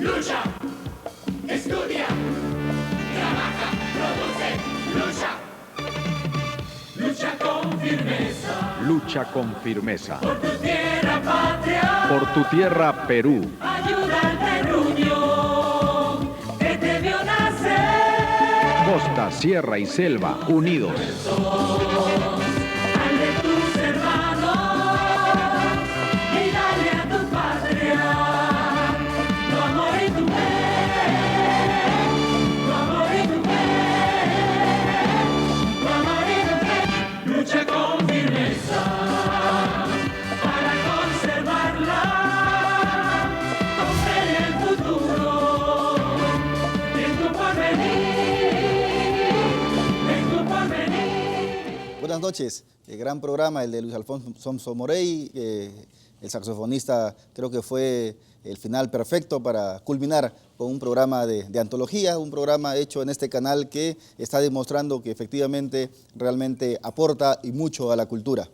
lucha, estudia, trabaja, produce, lucha. Lucha con firmeza. Lucha con firmeza. Por tu tierra patria. Por tu tierra Perú. Ayuda al terruño que te vio nacer. Costa, sierra y selva unidos. Al de tus hermanos y dale a tu patria tu amor y tu fe, tu amor y tu fe, tu amor y tu fe. Lucha con firmeza para conservarla, con fe en el futuro, en tu porvenir, en tu porvenir. Buenas noches, gran programa el de Luis Alfonso Morey, el saxofonista. Creo que fue el final perfecto para culminar con un programa de antología, un programa hecho en este canal que está demostrando que efectivamente realmente aporta y mucho a la cultura.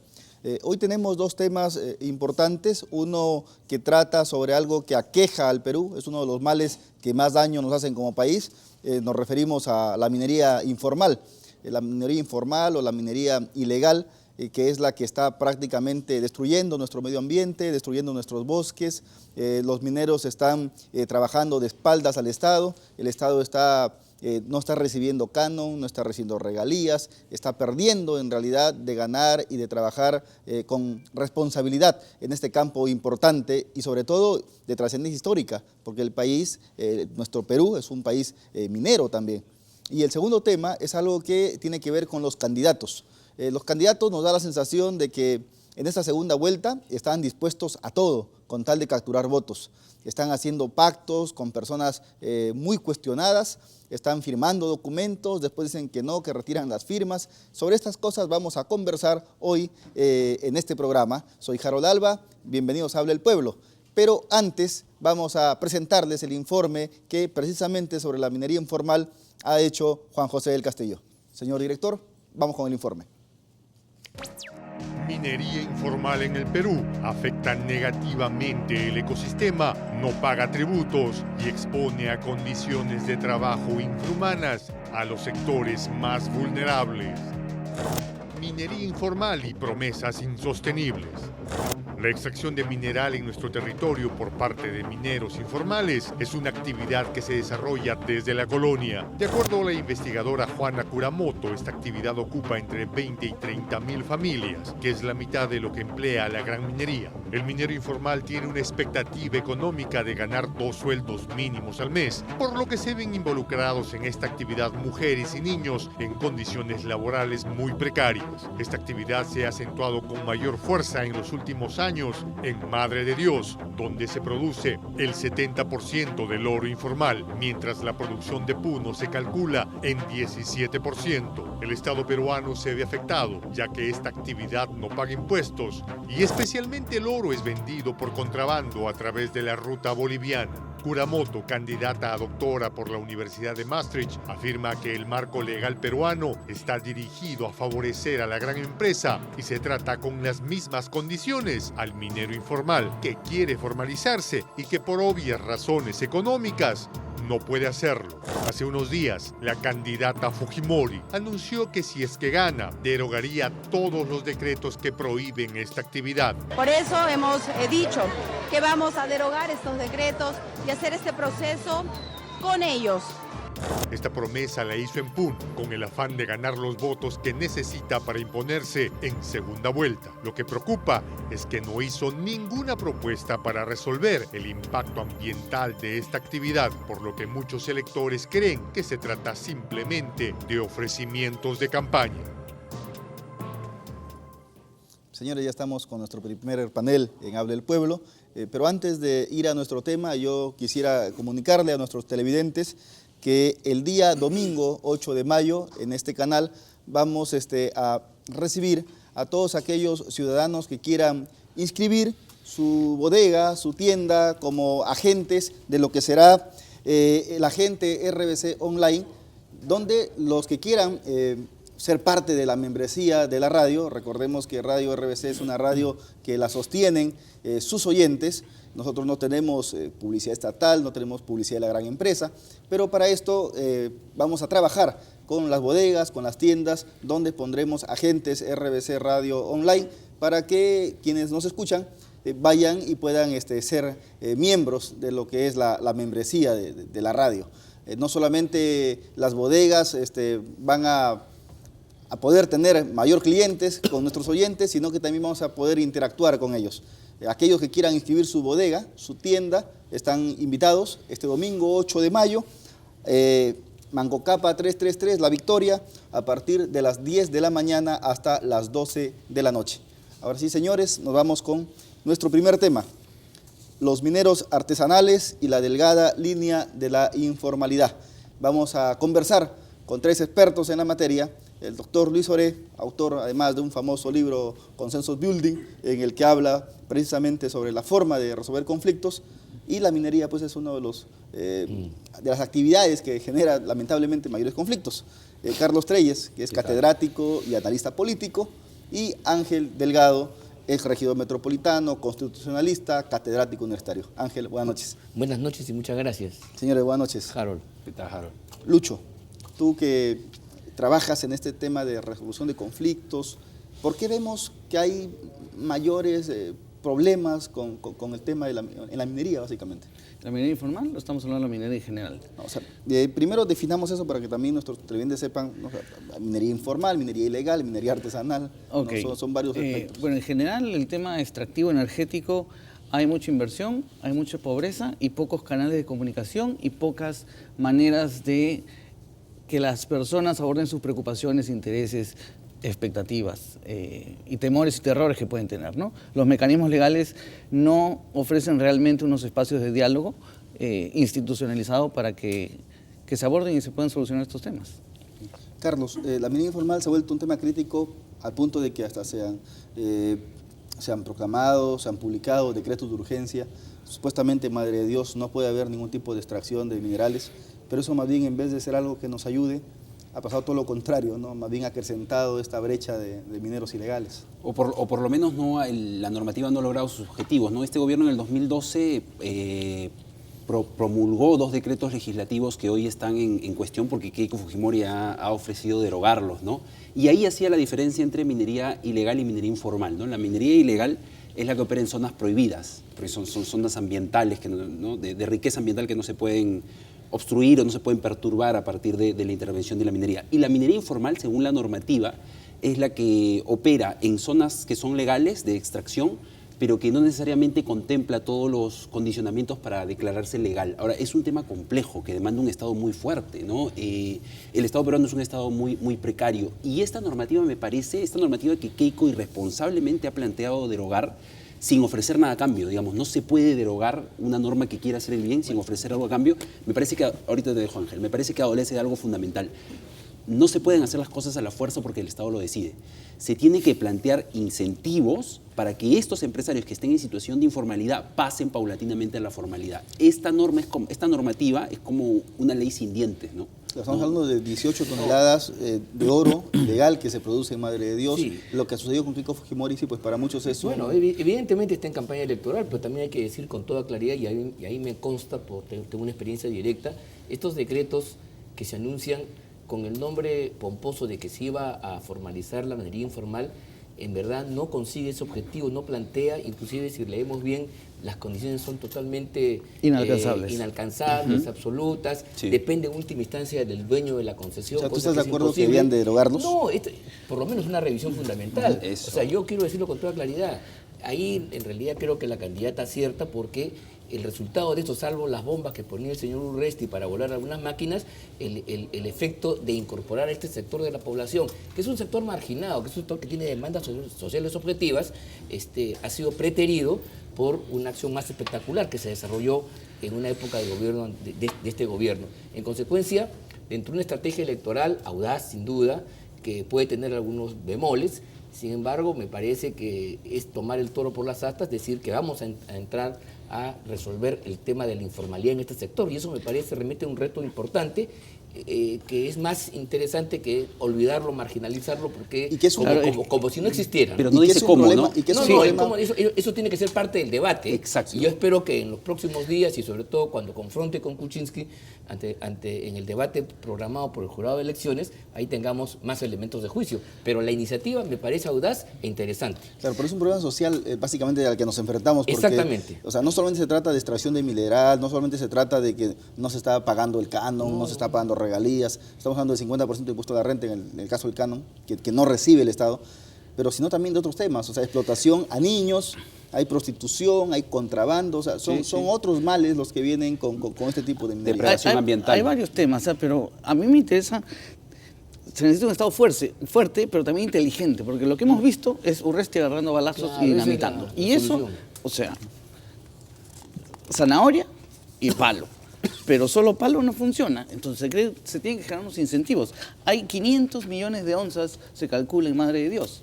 Hoy tenemos dos temas importantes, uno que trata sobre algo que aqueja al Perú, es uno de los males que más daño nos hacen como país. Nos referimos a la minería informal. La minería informal o la minería ilegal, que es la que está prácticamente destruyendo nuestro medio ambiente, destruyendo nuestros bosques. Los mineros están trabajando de espaldas al Estado, el Estado no está recibiendo canon, no está recibiendo regalías, está perdiendo en realidad de ganar y de trabajar con responsabilidad en este campo importante y sobre todo de trascendencia histórica, porque el país, nuestro Perú, es un país minero también. Y el segundo tema es algo que tiene que ver con los candidatos. Los candidatos nos da la sensación de que en esta segunda vuelta están dispuestos a todo con tal de capturar votos. Están haciendo pactos con personas muy cuestionadas, están firmando documentos, después dicen que no, que retiran las firmas. Sobre estas cosas vamos a conversar hoy en este programa. Soy Harold Alba, bienvenidos a Habla el Pueblo. Pero antes vamos a presentarles el informe que precisamente sobre la minería informal ha hecho Juan José del Castillo. Señor director, vamos con el informe. Minería informal en el Perú afecta negativamente el ecosistema, no paga tributos y expone a condiciones de trabajo infrahumanas a los sectores más vulnerables. Minería informal y promesas insostenibles. La extracción de mineral en nuestro territorio por parte de mineros informales es una actividad que se desarrolla desde la colonia. De acuerdo a la investigadora Juana Kuramoto, esta actividad ocupa entre 20 y 30 mil familias, que es la mitad de lo que emplea la gran minería. El minero informal tiene una expectativa económica de ganar 2 sueldos mínimos al mes, por lo que se ven involucrados en esta actividad mujeres y niños en condiciones laborales muy precarias. Esta actividad se ha acentuado con mayor fuerza en los últimos años en Madre de Dios, donde se produce el 70% del oro informal, mientras la producción de Puno se calcula en 17%. El Estado peruano se ve afectado, ya que esta actividad no paga impuestos y especialmente el oro es vendido por contrabando a través de la ruta boliviana. Kuramoto, candidata a doctora por la Universidad de Maastricht, afirma que el marco legal peruano está dirigido a favorecer a la gran empresa y se trata con las mismas condiciones al minero informal que quiere formalizarse y que por obvias razones económicas no puede hacerlo. Hace unos días, la candidata Fujimori anunció que si es que gana, derogaría todos los decretos que prohíben esta actividad. Por eso hemos dicho que vamos a derogar estos decretos y hacer este proceso con ellos. Esta promesa la hizo en Puno con el afán de ganar los votos que necesita para imponerse en segunda vuelta. Lo que preocupa es que no hizo ninguna propuesta para resolver el impacto ambiental de esta actividad, por lo que muchos electores creen que se trata simplemente de ofrecimientos de campaña. Señores, ya estamos con nuestro primer panel en Habla el Pueblo, pero antes de ir a nuestro tema, yo quisiera comunicarle a nuestros televidentes que el día domingo 8 de mayo en este canal vamos a recibir a todos aquellos ciudadanos que quieran inscribir su bodega, su tienda como agentes de lo que será el agente RBC Online, donde los que quieran ser parte de la membresía de la radio. Recordemos que Radio RBC es una radio que la sostienen sus oyentes. Nosotros no tenemos publicidad estatal, no tenemos publicidad de la gran empresa, pero para esto vamos a trabajar con las bodegas, con las tiendas, donde pondremos agentes RBC Radio Online para que quienes nos escuchan vayan y puedan ser miembros de lo que es la membresía de la radio. No solamente las bodegas van a poder tener mayor clientes con nuestros oyentes, sino que también vamos a poder interactuar con ellos. Aquellos que quieran inscribir su bodega, su tienda, están invitados este domingo 8 de mayo, Mangocapa 333, La Victoria, a partir de las 10 de la mañana hasta las 12 de la noche. Ahora sí, señores, nos vamos con nuestro primer tema: los mineros artesanales y la delgada línea de la informalidad. Vamos a conversar con 3 expertos en la materia: el doctor Luis Oré, autor además de un famoso libro, Consensus Building, en el que habla precisamente sobre la forma de resolver conflictos, y la minería pues es uno de las actividades que genera lamentablemente mayores conflictos. Carlos Treyes, que es catedrático y analista político, y Ángel Delgado, ex regidor metropolitano, constitucionalista, catedrático universitario. Ángel, buenas noches. Buenas noches y muchas gracias. Señores, buenas noches. Harold. ¿Qué tal, Harold? Lucho, tú que trabajas en este tema de resolución de conflictos, ¿por qué vemos que hay mayores problemas con el tema en la minería, básicamente? ¿La minería informal o estamos hablando de la minería en general? No, o sea, primero definamos eso para que también nuestros televidentes sepan, ¿no? Minería informal, minería ilegal, minería artesanal, okay. ¿no? son varios aspectos. Bueno, en general el tema extractivo energético, hay mucha inversión, hay mucha pobreza y pocos canales de comunicación y pocas maneras de que las personas aborden sus preocupaciones, intereses, expectativas y temores y terrores que pueden tener, ¿no? Los mecanismos legales no ofrecen realmente unos espacios de diálogo institucionalizado para que se aborden y se puedan solucionar estos temas. Carlos, la minería informal se ha vuelto un tema crítico al punto de que hasta se han proclamado, se han publicado decretos de urgencia. Supuestamente, Madre de Dios, no puede haber ningún tipo de extracción de minerales, pero eso más bien, en vez de ser algo que nos ayude, ha pasado todo lo contrario, ¿no? Más bien ha acrecentado esta brecha de mineros ilegales. O por lo menos la normativa no ha logrado sus objetivos, ¿no? Este gobierno en el 2012 promulgó 2 decretos legislativos que hoy están en cuestión porque Keiko Fujimori ha ofrecido derogarlos, ¿no? Y ahí hacía la diferencia entre minería ilegal y minería informal, ¿no? La minería ilegal es la que opera en zonas prohibidas, porque son zonas ambientales, ¿no? de riqueza ambiental que no se pueden obstruir o no se pueden perturbar a partir de la intervención de la minería. Y la minería informal, según la normativa, es la que opera en zonas que son legales de extracción, pero que no necesariamente contempla todos los condicionamientos para declararse legal. Ahora, es un tema complejo que demanda un Estado muy fuerte, ¿no? El Estado peruano es un Estado muy precario. Y esta normativa que Keiko irresponsablemente ha planteado derogar, sin ofrecer nada a cambio, digamos, no se puede derogar una norma que quiera hacer el bien sin ofrecer algo a cambio. Me parece que, ahorita te dejo, Ángel, me parece que adolece de algo fundamental. No se pueden hacer las cosas a la fuerza porque el Estado lo decide. Se tiene que plantear incentivos para que estos empresarios que estén en situación de informalidad pasen paulatinamente a la formalidad. Esta normativa es como una ley sin dientes, ¿no? Estamos hablando de 18 toneladas de oro ilegal que se produce en Madre de Dios. Sí. Lo que ha sucedido con Keiko Fujimori, sí, pues para muchos es... Bueno, evidentemente está en campaña electoral, pero también hay que decir con toda claridad, y ahí me consta, porque tengo una experiencia directa, estos decretos que se anuncian con el nombre pomposo de que se iba a formalizar la minería informal, en verdad no consigue ese objetivo, no plantea, inclusive si leemos bien, las condiciones son totalmente inalcanzables, absolutas, sí. Depende en última instancia del dueño de la concesión. O sea, ¿tú estás de acuerdo que debían de derogarlos? No, por lo menos una revisión fundamental. Eso. O sea, yo quiero decirlo con toda claridad. Ahí en realidad creo que la candidata acierta porque el resultado de esto, salvo las bombas que ponía el señor Urresti para volar algunas máquinas, el efecto de incorporar a este sector de la población, que es un sector marginado, que es un sector que tiene demandas sociales objetivas, ha sido preterido por una acción más espectacular que se desarrolló en una época de gobierno de este gobierno. En consecuencia, dentro de una estrategia electoral audaz, sin duda, que puede tener algunos bemoles, sin embargo, me parece que es tomar el toro por las astas, decir que vamos a entrar a resolver el tema de la informalidad en este sector, y eso me parece remite a un reto importante que es más interesante que olvidarlo, marginalizarlo, porque Y que es un- como si no existiera. Pero ¿no? no Y que dice es un cómo, problema- ¿no? y que es un No, problema- eso tiene que ser parte del debate. Exacto. Y yo espero que en los próximos días y sobre todo cuando confronte con Kuczynski en el debate programado por el jurado de elecciones, ahí tengamos más elementos de juicio. Pero la iniciativa me parece audaz e interesante. Claro, pero es un problema social básicamente al que nos enfrentamos. Porque, Exactamente. O sea, no solamente se trata de extracción de mineral, no solamente se trata de que no se está pagando el canon, no se está pagando regalías, estamos hablando del 50% de impuesto a la renta en el caso del canon, que no recibe el Estado, pero sino también de otros temas, o sea, explotación a niños, hay prostitución, hay contrabando, o sea, son otros males los que vienen con este tipo de minería. Depredación ambiental. Hay varios temas, pero a mí me interesa, se necesita un Estado fuerte, pero también inteligente, porque lo que hemos visto es Urresti agarrando balazos Claro, y esa es dinamitando. la Y eso, solución. o sea, zanahoria y palo. Pero solo palo no funciona, entonces se tienen que generar unos incentivos. Hay 500 millones de onzas, se calcula en Madre de Dios.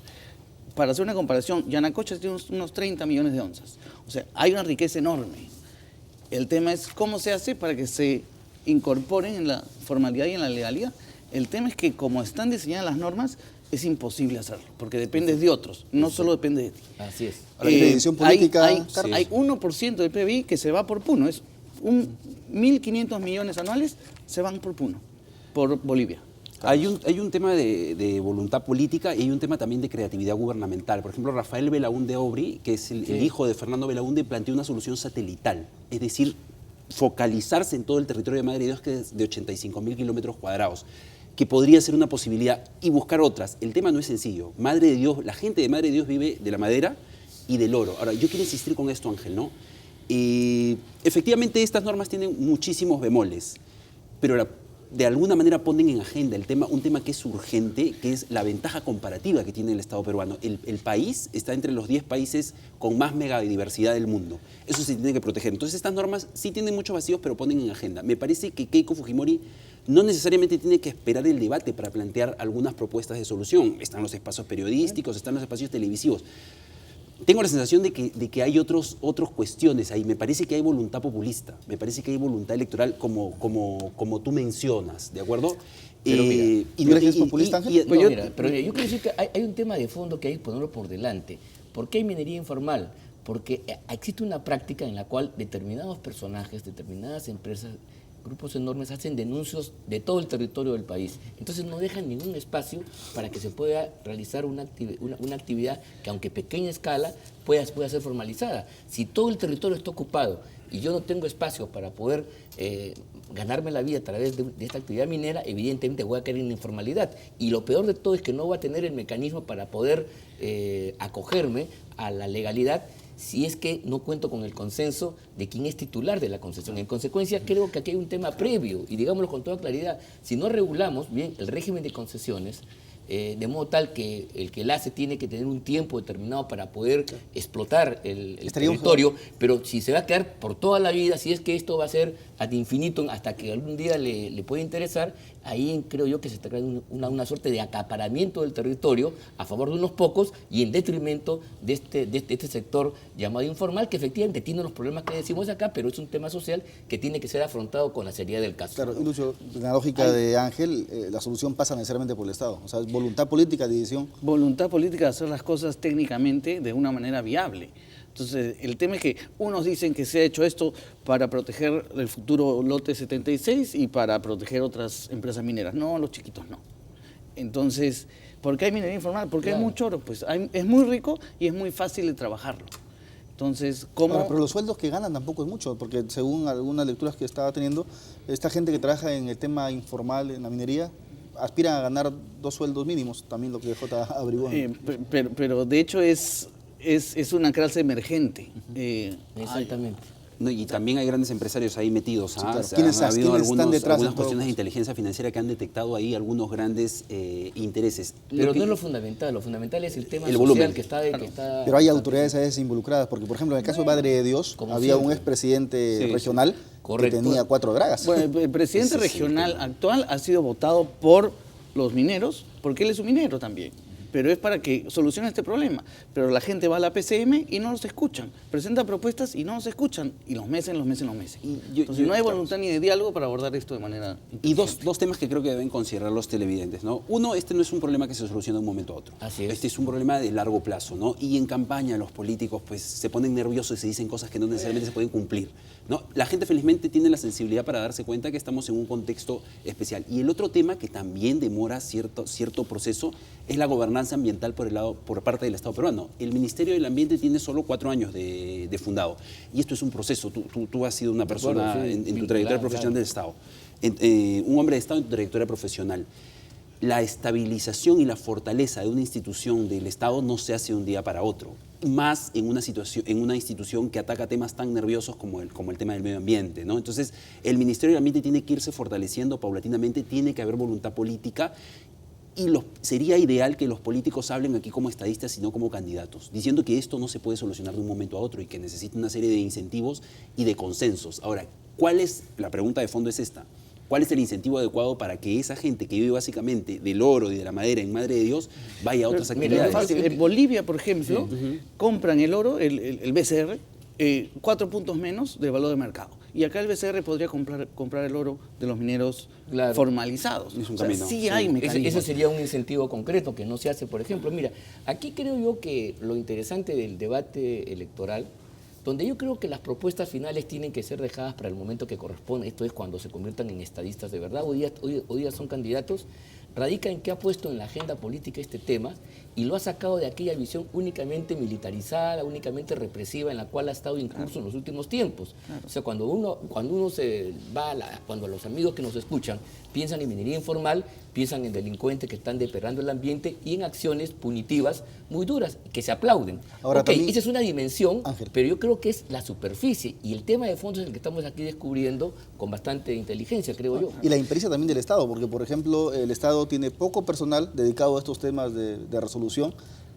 Para hacer una comparación, Yanacocha tiene unos 30 millones de onzas. O sea, hay una riqueza enorme. El tema es cómo se hace para que se incorporen en la formalidad y en la legalidad. El tema es que como están diseñadas las normas, es imposible hacerlo, porque depende de otros, no solo depende de ti. Así es. Ahora, hay división política, hay Carlos. 1% del PBI que se va por Puno, es 1.500 millones anuales se van por Puno, por Bolivia. Hay un tema de voluntad política y hay un tema también de creatividad gubernamental. Por ejemplo, Rafael Belaúnde Aubry, que es el hijo de Fernando Belaúnde, planteó una solución satelital, es decir, focalizarse en todo el territorio de Madre de Dios, que es de 85.000 kilómetros cuadrados, que podría ser una posibilidad, y buscar otras. El tema no es sencillo. Madre de Dios, la gente de Madre de Dios vive de la madera y del oro. Ahora, yo quiero insistir con esto, Ángel, ¿no? Efectivamente, estas normas tienen muchísimos bemoles, pero de alguna manera ponen en agenda un tema que es urgente, que es la ventaja comparativa que tiene el Estado peruano. El país está entre los 10 países con más megadiversidad del mundo. Eso se tiene que proteger. Entonces, estas normas sí tienen muchos vacíos, pero ponen en agenda. Me parece que Keiko Fujimori no necesariamente tiene que esperar el debate para plantear algunas propuestas de solución. Están los espacios periodísticos, están los espacios televisivos. Tengo la sensación de que hay otras cuestiones ahí. Me parece que hay voluntad populista, me parece que hay voluntad electoral como tú mencionas, ¿de acuerdo? Pero mira, ¿tú crees que es populista, Ángel? No, mira, pero yo quiero decir que hay un tema de fondo que hay que ponerlo por delante. ¿Por qué hay minería informal? Porque existe una práctica en la cual determinados personajes, determinadas empresas, grupos enormes hacen denuncios de todo el territorio del país. Entonces no dejan ningún espacio para que se pueda realizar una actividad que, aunque pequeña escala, pueda ser formalizada. Si todo el territorio está ocupado y yo no tengo espacio para poder ganarme la vida a través de esta actividad minera, evidentemente voy a caer en la informalidad. Y lo peor de todo es que no voy a tener el mecanismo para poder acogerme a la legalidad si es que no cuento con el consenso de quien es titular de la concesión. En consecuencia, creo que aquí hay un tema previo, y digámoslo con toda claridad, si no regulamos bien el régimen de concesiones, de modo tal que el que la hace tiene que tener un tiempo determinado para poder explotar el territorio, pero si se va a quedar por toda la vida, si es que esto va a ser ad infinitum hasta que algún día le pueda interesar, ahí creo yo que se está creando una suerte de acaparamiento del territorio a favor de unos pocos y en detrimento de este sector llamado informal, que efectivamente tiene los problemas que decimos acá, pero es un tema social que tiene que ser afrontado con la seriedad del caso. Claro, y Lucho, en la lógica de Ángel, la solución pasa necesariamente por el Estado. O sea, es voluntad política, decisión. Voluntad política de hacer las cosas técnicamente de una manera viable. Entonces, el tema es que unos dicen que se ha hecho esto para proteger el futuro lote 76 y para proteger otras empresas mineras. No, los chiquitos no. Entonces, ¿por qué hay minería informal? Porque hay mucho oro, pues es muy rico y es muy fácil de trabajarlo. Entonces, ¿cómo? Ahora, pero los sueldos que ganan tampoco es mucho, porque según algunas lecturas que estaba teniendo, esta gente que trabaja en el tema informal, en la minería, aspiran a ganar 2 sueldos mínimos, también lo que J averiguó. Pero de hecho es una clase emergente. Exactamente. No, y también hay grandes empresarios ahí metidos. Sí, claro. Ha ¿Quiénes habido están detrás algunas en todo cuestiones de caso? inteligencia financiera que han detectado ahí algunos grandes intereses. Pero no es lo fundamental es el tema el social volumen. que está... Pero hay autoridades a veces involucradas, porque por ejemplo en el caso de Madre de Dios, Como había un siempre. expresidente regional que tenía 4 dragas. Bueno, el presidente regional actual ha sido votado por los mineros, porque él es un minero también. pero es para que solucione este problema. Pero la gente va a la PCM y no los escuchan. Presenta propuestas y no los escuchan. Y los meses. Entonces no hay voluntad ni de diálogo para abordar esto de manera... Y dos temas que creo que deben considerar los televidentes, ¿no? Uno, este no es un problema que se soluciona de un momento a otro. Así es. Este es un problema de largo plazo, ¿no? Y en campaña los políticos pues se ponen nerviosos y se dicen cosas que no necesariamente se pueden cumplir, ¿no? La gente felizmente tiene la sensibilidad para darse cuenta que estamos en un contexto especial. Y el otro tema que también demora cierto proceso es la gobernanza ambiental por parte del Estado peruano. El Ministerio del Ambiente tiene solo 4 años de fundado. Y esto es un proceso. Tú has sido una persona en tu trayectoria profesional del Estado. Un hombre de Estado en tu trayectoria profesional. La estabilización y la fortaleza de una institución del Estado no se hace de un día para otro, más en una institución que ataca temas tan nerviosos como el tema del medio ambiente, ¿no? Entonces, el Ministerio del Ambiente tiene que irse fortaleciendo paulatinamente, tiene que haber voluntad política y sería ideal que los políticos hablen aquí como estadistas y no como candidatos, diciendo que esto no se puede solucionar de un momento a otro y que necesita una serie de incentivos y de consensos. Ahora, la pregunta de fondo es esta. ¿Cuál es el incentivo adecuado para que esa gente que vive básicamente del oro y de la madera en Madre de Dios vaya a otras actividades? En Bolivia, por ejemplo, compran el oro, el BCR, 4 puntos menos de valor de mercado. Y acá el BCR podría comprar el oro de los mineros formalizados. Es un camino. Sí hay mecanismos. Ese sería un incentivo concreto que no se hace, por ejemplo. Mira, aquí creo yo que lo interesante del debate electoral, donde yo creo que las propuestas finales tienen que ser dejadas para el momento que corresponde, esto es cuando se conviertan en estadistas de verdad, hoy día son candidatos, radica en que ha puesto en la agenda política este tema y lo ha sacado de aquella visión únicamente militarizada, únicamente represiva en la cual ha estado incluso en los últimos tiempos. O sea, cuando uno se va, cuando los amigos que nos escuchan piensan en minería informal, piensan en delincuentes que están depredando el ambiente y en acciones punitivas muy duras, que se aplauden. Ahora, también, esa es una dimensión, Ángel, pero yo creo que es la superficie y el tema de fondo es el que estamos aquí descubriendo con bastante inteligencia, creo yo. Y la impericia también del Estado, porque por ejemplo el Estado tiene poco personal dedicado a estos temas de resolución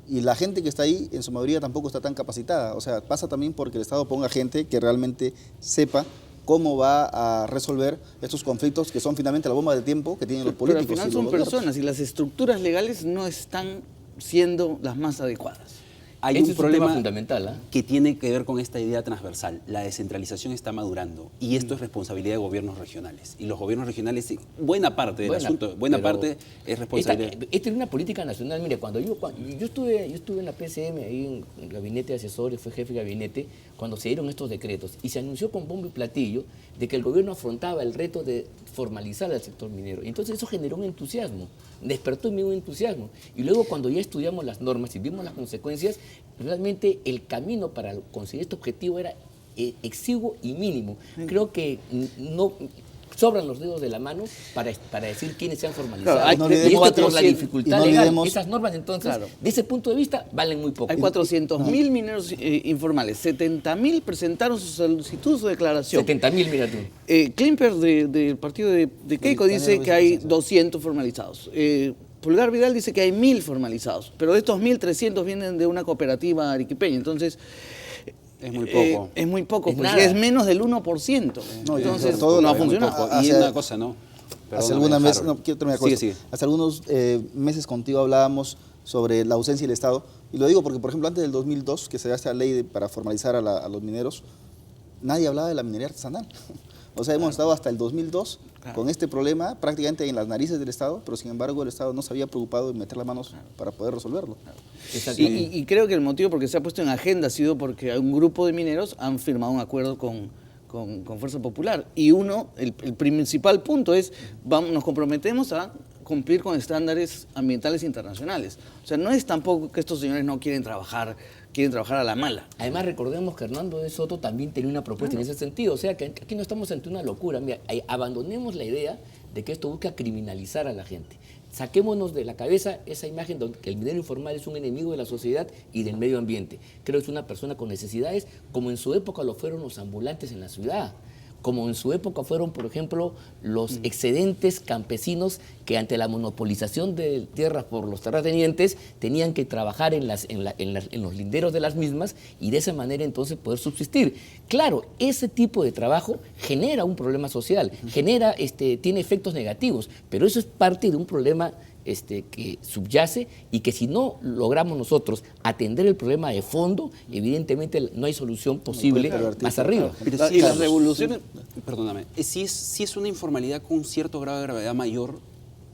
y la gente que está ahí en su mayoría tampoco está tan capacitada. O sea, pasa también porque el Estado ponga gente que realmente sepa cómo va a resolver estos conflictos que son finalmente la bomba de tiempo que tienen los políticos. Pero al final son personas y las estructuras legales no están siendo las más adecuadas. Hay un problema fundamental, que tiene que ver con esta idea transversal. La descentralización está madurando y esto es responsabilidad de gobiernos regionales. Y los gobiernos regionales, buena parte del asunto, parte es responsabilidad. Esta es una política nacional. Mire, cuando yo estuve en la PCM, ahí en el gabinete de asesores, fue jefe de gabinete, cuando se dieron estos decretos y se anunció con bombo y platillo de que el gobierno afrontaba el reto de formalizar al sector minero. Y entonces eso generó un entusiasmo, despertó en mí un entusiasmo. Y luego cuando ya estudiamos las normas y vimos las consecuencias, realmente el camino para conseguir este objetivo era exiguo y mínimo. Creo que no sobran los dedos de la mano para decir quiénes se han formalizado. Claro, y esto por la dificultad legal. Esas normas, entonces, claro, de ese punto de vista, valen muy poco. Hay 400.000 mineros informales, 70.000 presentaron su solicitud, su declaración. 70.000, mira tú. Klimper del partido de Keiko dice que hay 200 formalizados. Pulgar Vidal dice que hay 1.000 formalizados, pero de estos 1.300 vienen de una cooperativa arequipeña. Entonces, es muy poco. Es muy poco, es porque nada. es menos del 1%. No, entonces, todo no lo- ha funcionado. Y una cosa, ¿no? Hace Perdóname, algunas meses, Harold. no, quiero terminar con Sigue, esto. sigue. Hace algunos meses contigo hablábamos sobre la ausencia del Estado. Y lo digo porque, por ejemplo, antes del 2002, que se da esta ley para formalizar a los mineros, nadie hablaba de la minería artesanal. O sea, hemos estado hasta el 2002 con este problema prácticamente en las narices del Estado, pero sin embargo el Estado no se había preocupado de meter las manos para poder resolverlo. Y creo que el motivo por que se ha puesto en agenda ha sido porque un grupo de mineros han firmado un acuerdo con Fuerza Popular. Y el principal punto es, nos comprometemos a cumplir con estándares ambientales internacionales. O sea, no es tampoco que estos señores no quieren trabajar a la mala. Además, recordemos que Hernando de Soto también tenía una propuesta en ese sentido. O sea, que aquí no estamos ante una locura. Mira, abandonemos la idea de que esto busca criminalizar a la gente. Saquémonos de la cabeza esa imagen de que el minero informal es un enemigo de la sociedad y del medio ambiente. Creo que es una persona con necesidades, como en su época lo fueron los ambulantes en la ciudad, como en su época fueron, por ejemplo, los excedentes campesinos que ante la monopolización de tierras por los terratenientes tenían que trabajar en los linderos de las mismas y de esa manera entonces poder subsistir. Claro, ese tipo de trabajo genera un problema social, tiene efectos negativos, pero eso es parte de un problema que subyace y que si no logramos nosotros atender el problema de fondo, evidentemente no hay solución posible más arriba. Pero Y las revoluciones... Perdóname, sí es una informalidad con un cierto grado de gravedad mayor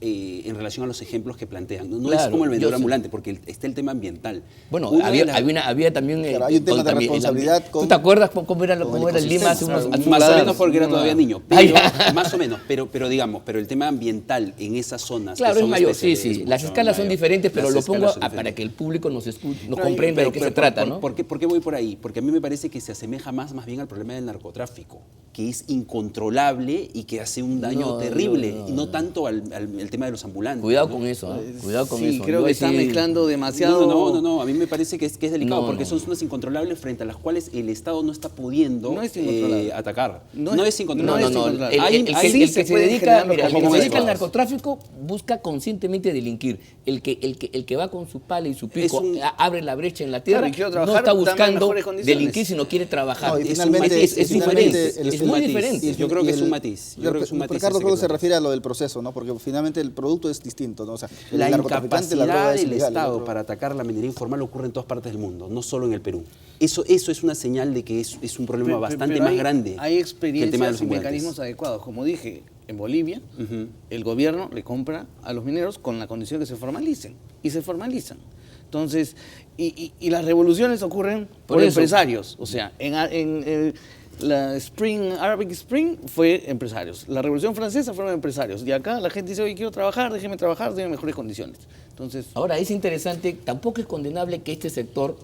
en relación a los ejemplos que plantean. No Claro, es como el vendedor yo sí. ambulante, porque está el tema ambiental. Bueno, Una de las- había también... Claro, hay un tema de también responsabilidad ¿Tú con- te acuerdas cómo era con el el Lima hace ecosistema? unos Más o años? menos porque era todavía niño, Ah, pero, ya. más o menos, pero digamos, pero el tema ambiental en esas zonas Claro, que es son mayor, sí, especiales, sí. es Las mucho escalas son mayor. diferentes, pero Las lo pongo escalas son para diferentes. que el público nos No, comprenda de qué se trata, ¿no? ¿Por qué voy por ahí? Porque a mí me parece que se asemeja más bien al problema del narcotráfico, que es incontrolable y que hace un daño No, terrible, no, y no tanto al tema de los ambulantes. Cuidado ¿no? con eso, ¿eh? Cuidado con Sí, eso. creo Yo que ahí está sí- mezclando demasiado... No, a mí me parece que es delicado, No, porque no, son no. zonas incontrolables frente a las cuales el Estado no está pudiendo No es incontrolable. atacar. No No es- es incontrolable. no es incontrolable. El que Ahí se se pueden dedica, generar los mira, el que conflictos se dedica al adecuados. narcotráfico busca conscientemente delinquir. El que va con su pala y su pico, Es un- abre la brecha en la tierra, Claro, y quiero no trabajar, está dame buscando mejores condiciones. delinquir, sino quiere trabajar. No, y Es finalmente- un- es finalmente diferente, el- es el muy matiz. diferente. Yo creo que es un matiz. Yo creo que es un matiz Ricardo ese creo que que se planteas. refiere a lo del proceso, ¿no? Porque finalmente el producto es distinto, ¿no? O sea, el La narcotraficante, la droga incapacidad es del ilegal, Estado el otro- para atacar la minería informal ocurre en todas partes del mundo, no solo en el Perú. Eso es una señal de que es un problema bastante Pero más hay- grande Hay que el experiencias tema de los y ambulantes. mecanismos adecuados. Como dije, en Bolivia, el gobierno le compra a los mineros con la condición de que se formalicen. Y se formalizan. Entonces, y las revoluciones ocurren por Por eso. empresarios. O sea, la Arabic Spring fue empresarios. La Revolución Francesa fueron empresarios. Y acá la gente dice, oye, quiero trabajar, déjeme trabajar, déjeme mejores condiciones. Entonces, Ahora, es interesante, tampoco es condenable que este sector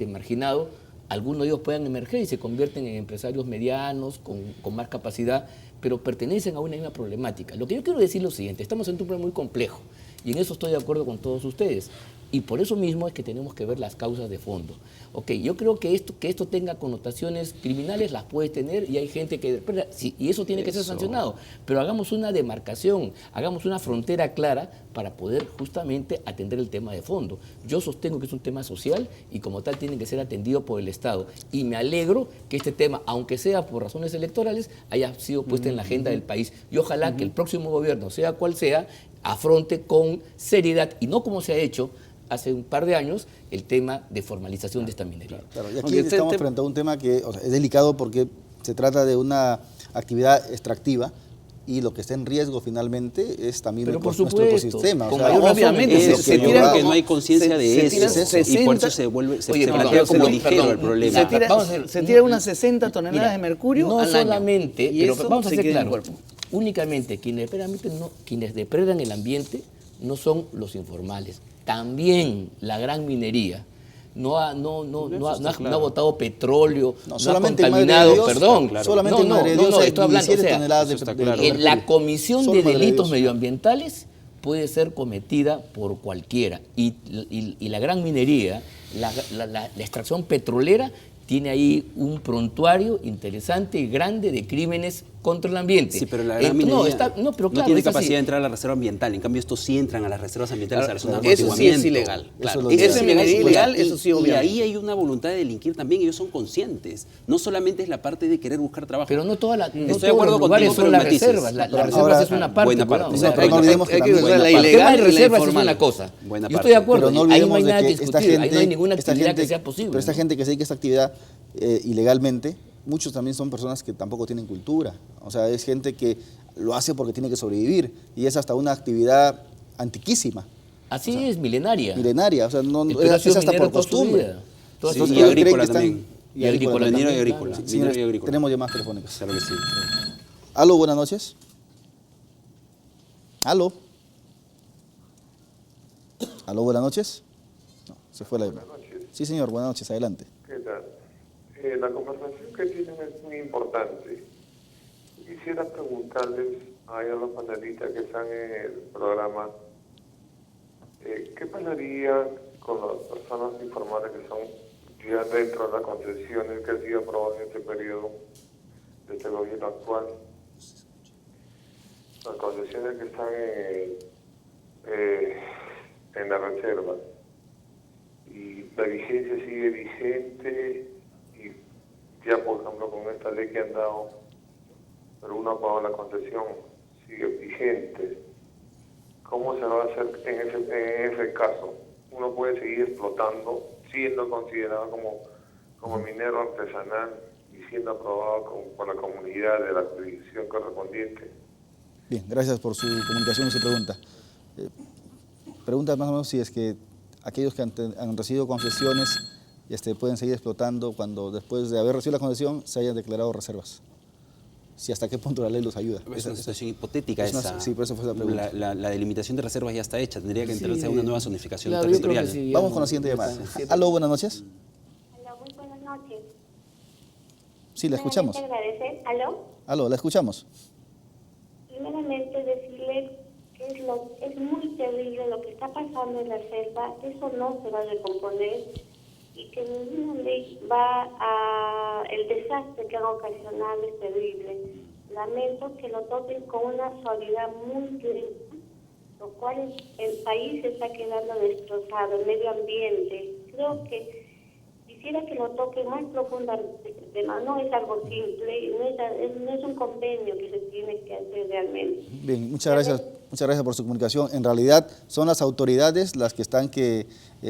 marginado, algunos de ellos puedan emerger y se convierten en empresarios medianos, con más capacidad, pero pertenecen a una misma problemática. Lo que yo quiero decir es lo siguiente, estamos en un problema muy complejo y en eso estoy de acuerdo con todos ustedes. Y por eso mismo es que tenemos que ver las causas de fondo. Ok, yo creo que esto tenga connotaciones criminales, las puede tener, y hay gente que... Sí, y eso tiene que ser sancionado. Pero hagamos una demarcación, hagamos una frontera clara para poder justamente atender el tema de fondo. Yo sostengo que es un tema social y como tal tiene que ser atendido por el Estado. Y me alegro que este tema, aunque sea por razones electorales, haya sido puesto en la agenda del país. Y ojalá que el próximo gobierno, sea cual sea, afronte con seriedad, y no como se ha hecho hace un par de años, el tema de formalización de esta minería. Claro, y aquí Aunque este estamos frente a un tema que es delicado porque se trata de una actividad extractiva y lo que está en riesgo finalmente es también Pero por nuestro supuesto, ecosistema. con O sea, mayor razón, obviamente, es lo se que Yo tira creo que como- no hay conciencia de se tiran eso, y 60 por eso se vuelve, se Oye, plantea perdón, como perdón, ligero el perdón. problema. se tira, Vamos a ver, se tira unas 60 toneladas Mira, de mercurio no al año. solamente, Y pero eso vamos a se ser queda en el claros, cuerpo. únicamente quienes depredan el ambiente no son los informales. También la gran minería no ha botado petróleo, no ha solamente en Madre de contaminado, Dios, perdón. claro. Solamente en Madre de Dios hay estoy hablando, 17 toneladas de en la comisión Solo de Madre de delitos Dios. medioambientales puede ser cometida por cualquiera. Y la gran minería, la extracción petrolera, tiene ahí un prontuario interesante y grande de crímenes contra el ambiente. Sí, pero la gran minería pero claro, tiene es así. capacidad de entrar a la reserva ambiental. En cambio, estos sí entran a las reservas ambientales, a las zonas de Eso sí amortiguamiento. es ilegal. Claro. Eso Esa es es minería ilegal, eso sí, Y obviamente. ahí hay una voluntad de delinquir también, ellos son conscientes. No solamente es la parte de querer buscar trabajo. Pero no toda la, no Estoy de todos acuerdo los lugares contigo, son pero las matices. reservas. Las Ahora, reservas es una parte. buena parte. cuidado. O sea, pero no hay- olvidemos que hay que también- ver la El tema ilegal de y la reservas es informal. una cosa. Buena Yo estoy de parte. acuerdo. Pero no ahí no olvidemos hay de nada que que esta discutir. Ahí no hay gente, ninguna esta actividad gente, que sea posible. pero esta ¿no? gente que se dedica a esta actividad ilegalmente, muchos también son personas que tampoco tienen cultura. O sea, es gente que lo hace porque tiene que sobrevivir y es hasta una actividad antiquísima, Así es, milenaria. milenaria. O sea, no, El Perú ha es sido hasta minero por toda su costumbre. vida. Toda Sí, su y Entonces, vida. ¿creen agrícola que están- también. Y agrícola Minero y también, agrícola. claro. Minero Señores, y agrícola. tenemos llamadas telefónicas. Claro que sí. Aló, buenas noches. Aló. Aló, buenas noches. No, se fue la llamada. Sí, señor, buenas noches, adelante. ¿Qué tal? La conversación que tienen es muy importante. Quisiera preguntarles a los panelistas que están en el programa, ¿qué pasaría con las personas informales que son ya dentro de las concesiones que han sido aprobadas en este periodo de este gobierno actual? Las concesiones que están en la reserva. Y la vigencia sigue vigente y ya, por ejemplo, con esta ley que han dado, pero uno ha pagado la concesión, sigue vigente. ¿cómo se va a hacer en ese caso? Uno puede seguir explotando, siendo considerado como minero artesanal y siendo aprobado por la comunidad de la jurisdicción correspondiente. Bien, gracias por su comunicación y su pregunta. Pregunta más o menos si es que aquellos que han recibido concesiones pueden seguir explotando cuando después de haber recibido la concesión se hayan declarado reservas. Si hasta qué punto la ley los ayuda. Es una situación hipotética esa. Sí, por eso fue la pregunta. La delimitación de reservas ya está hecha, tendría que entrarse a una nueva zonificación Claro, territorial. sí, Vamos con la siguiente llamada. Aló, buenas noches. Hola, muy buenas noches. Sí, la escuchamos. Agradecer. ¿Aló? Aló, la escuchamos. Primeramente decirle que es muy terrible lo que está pasando en la selva, eso no se va a recomponer y que ninguna ley va a... El desastre que han ocasionado es terrible. Lamento que lo toquen con una suavidad muy lenta, lo cual el país está quedando destrozado, el medio ambiente. Creo que quisiera que lo toquen más profundamente. No es algo simple, no es un convenio que se tiene que hacer realmente. Bien, muchas gracias por su comunicación. En realidad son las autoridades las que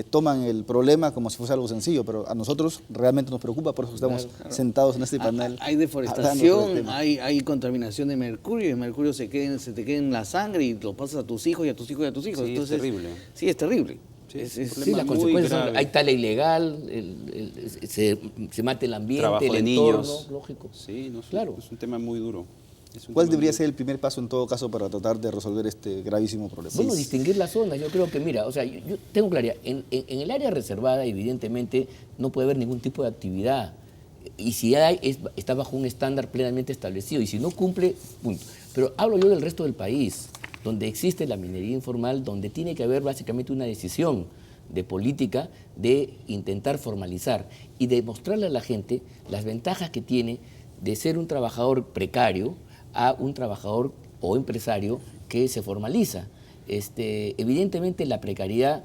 toman el problema como si fuese algo sencillo, pero a nosotros realmente nos preocupa, por eso estamos sentados en este panel. Hay deforestación, hay contaminación de mercurio, y el mercurio se te queda en la sangre y lo pasas a tus hijos y a tus hijos y a tus hijos. Sí, entonces, es terrible. Sí, es terrible. Sí, las consecuencias, hay tala ilegal, se mata el ambiente, trabajo el de entorno, niños. lógico. Sí, no, claro. Es un tema muy duro. ¿Cuál debería ser el primer paso en todo caso para tratar de resolver este gravísimo problema? Bueno, distinguir las zonas. Yo creo que, mira, o sea, yo tengo claridad. En el área reservada, evidentemente, no puede haber ningún tipo de actividad. Y si hay, está bajo un estándar plenamente establecido. Y si no cumple, punto. Pero hablo yo del resto del país, donde existe la minería informal, donde tiene que haber básicamente una decisión de política de intentar formalizar y demostrarle a la gente las ventajas que tiene de ser un trabajador precario a un trabajador o empresario que se formaliza. Evidentemente la precariedad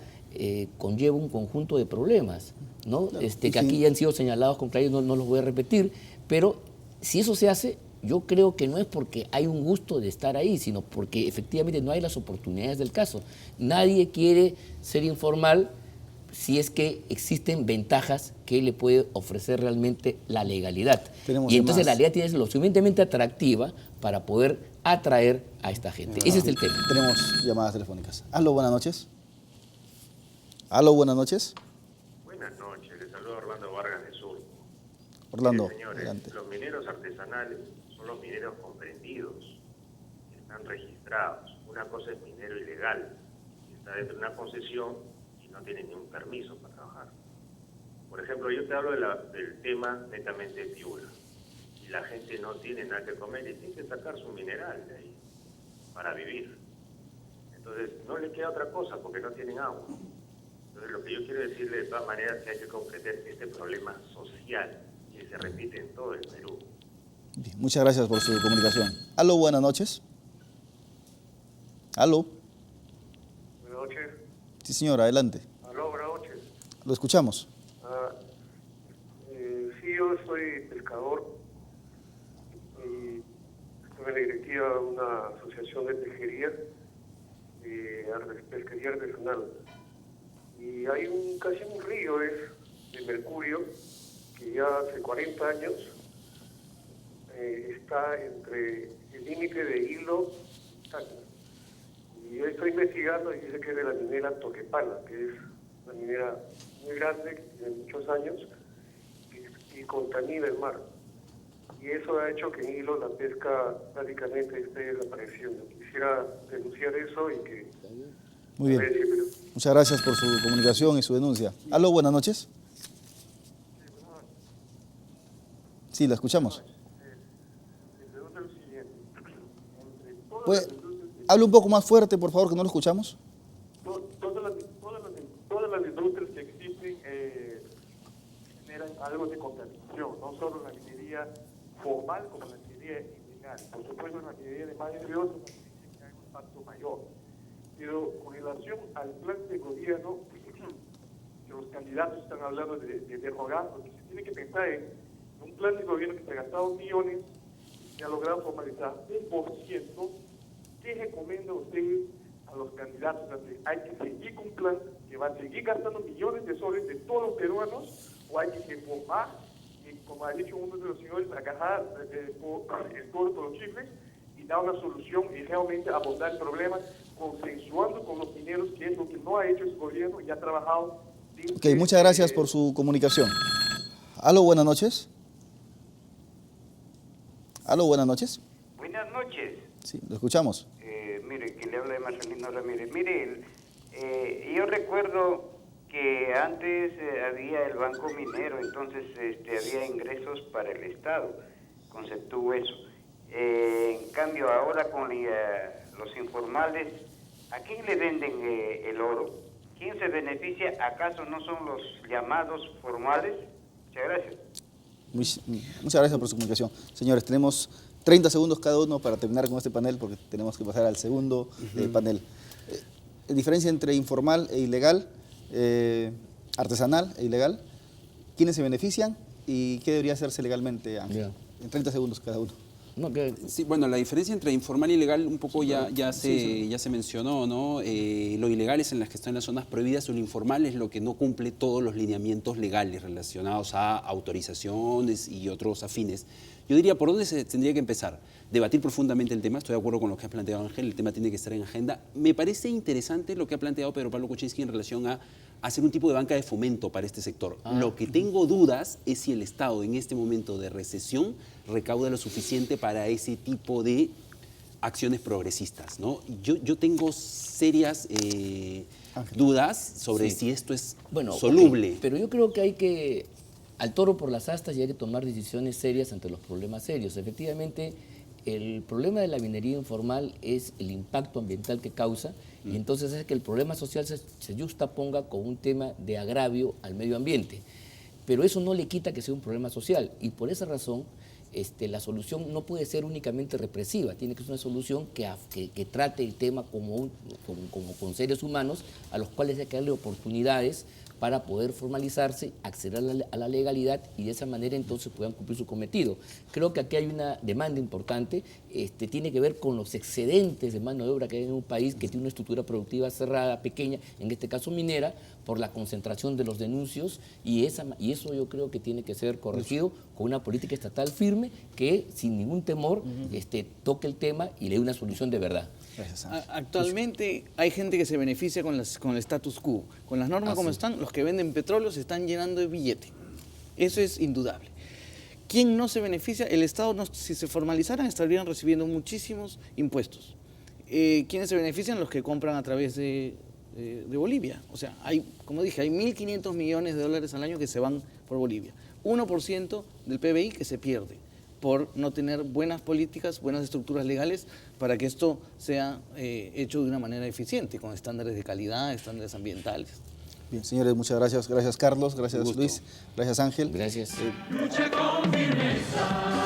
conlleva un conjunto de problemas, ¿no? Que aquí ya han sido señalados con claridad, no los voy a repetir, pero si eso se hace, yo creo que no es porque hay un gusto de estar ahí, sino porque efectivamente no hay las oportunidades del caso. Nadie quiere ser informal si es que existen ventajas que le puede ofrecer realmente la legalidad. Y entonces la ley tiene que ser lo suficientemente atractiva para poder atraer a esta gente. Ese es el tema. Tenemos llamadas telefónicas. Aló, buenas noches. Aló, buenas noches. Buenas noches, les saludo Orlando Vargas de Sur. Orlando, señores, adelante. los mineros artesanales son los mineros comprendidos, que están registrados. Una cosa es minero ilegal, que está dentro de una concesión y no tiene ningún permiso para trabajar. Por ejemplo, yo te hablo del tema netamente de Piura. Y la gente no tiene nada que comer y tiene que sacar su mineral de ahí para vivir. Entonces, no le queda otra cosa porque no tienen agua. Entonces, lo que yo quiero decirle de todas maneras es que hay que comprender este problema social que se repite en todo el Perú. Bien, muchas gracias por su comunicación. Aló, buenas noches. Aló. Buenas noches. Sí, señora, adelante. Aló, buenas noches. Lo escuchamos. Sí, yo soy pescador y estoy en la directiva de una asociación de pesquería, pesquería artesanal. Y hay casi un río de mercurio que ya hace 40 años está entre el límite de Hilo y Tacna. Y yo estoy investigando y dice que es de la minera Toquepala, que es una minera muy grande, que tiene muchos años y contamina el mar. Y eso ha hecho que en Hilo la pesca prácticamente esté desapareciendo. Quisiera denunciar eso y que... Muy bien. Muchas gracias por su comunicación y su denuncia. Aló, buenas noches. Sí, la escuchamos. Hable un poco más fuerte, por favor, que no lo escuchamos. Todas las industrias que existen generan algo de contaminación, no solo la minería formal como la minería ilegal. Por supuesto, la minería de más nerviosa tiene un impacto mayor. Pero con relación al plan de gobierno, que los candidatos están hablando de derrogar, lo que se tiene que pensar es un plan de gobierno que se ha gastado millones y ha logrado formalizar 1%. ¿Qué recomienda usted a los candidatos. Hay que seguir con un plan que va a seguir gastando millones de soles de todos los peruanos, o hay que reformar y, como ha dicho uno de los señores, agarrar el toro por los chifles y dar una solución y realmente abordar el problema consensuando con los mineros, que es lo que no ha hecho este gobierno y ha trabajado. Ok, muchas gracias por su comunicación. Aló, buenas noches. Aló, buenas noches. Buenas noches. Sí, lo escuchamos. Mire, que le habla de Marcelino Ramírez. Mire, yo recuerdo que antes había el Banco Minero, entonces había ingresos para el Estado, conceptúo eso. En cambio, ahora con los informales, ¿a quién le venden el oro? ¿Quién se beneficia? ¿Acaso no son los llamados formales? Muchas gracias. Muchas gracias por su comunicación. Señores, tenemos 30 segundos cada uno para terminar con este panel porque tenemos que pasar al segundo panel. La diferencia entre informal e ilegal, artesanal e ilegal, ¿quiénes se benefician y qué debería hacerse legalmente, Ángel? En 30 segundos cada uno. Sí, bueno, la diferencia entre informal y ilegal un poco ya se mencionó, ¿no? Lo ilegal es en las que están en las zonas prohibidas, o lo informal es lo que no cumple todos los lineamientos legales relacionados a autorizaciones y otros afines. Yo diría, ¿por dónde se tendría que empezar? Debatir profundamente el tema, estoy de acuerdo con lo que ha planteado Ángel, el tema tiene que estar en agenda. Me parece interesante lo que ha planteado Pedro Pablo Kuczynski en relación a hacer un tipo de banca de fomento para este sector. Lo que tengo dudas es si el Estado en este momento de recesión recauda lo suficiente para ese tipo de acciones progresistas, ¿no? Yo tengo serias dudas sobre si esto es soluble. Okay, pero yo creo que hay que al toro por las astas y hay que tomar decisiones serias ante los problemas serios. Efectivamente, el problema de la minería informal es el impacto ambiental que causa y entonces es que el problema social se justaponga con un tema de agravio al medio ambiente. Pero eso no le quita que sea un problema social y por esa razón la solución no puede ser únicamente represiva, tiene que ser una solución que trate el tema como con seres humanos a los cuales hay que darle oportunidades para poder formalizarse, acceder a la legalidad y de esa manera entonces puedan cumplir su cometido. Creo que aquí hay una demanda importante, tiene que ver con los excedentes de mano de obra que hay en un país que tiene una estructura productiva cerrada, pequeña, en este caso minera, por la concentración de los denuncios y eso yo creo que tiene que ser corregido con una política estatal firme que sin ningún temor toque el tema y le dé una solución de verdad. Actualmente hay gente que se beneficia con el status quo. Con las normas como están, los que venden petróleo se están llenando de billete. Eso es indudable. ¿Quién no se beneficia? El Estado, si se formalizaran, estarían recibiendo muchísimos impuestos. ¿Quiénes se benefician? Los que compran a través de Bolivia. O sea, como dije, hay 1.500 millones de dólares al año que se van por Bolivia. 1% del PBI que se pierde por no tener buenas políticas, buenas estructuras legales para que esto sea hecho de una manera eficiente, con estándares de calidad, estándares ambientales. Bien, señores, muchas gracias. Gracias, Carlos. Gracias, Luis. Gracias, Ángel. Gracias. Lucha con firmeza.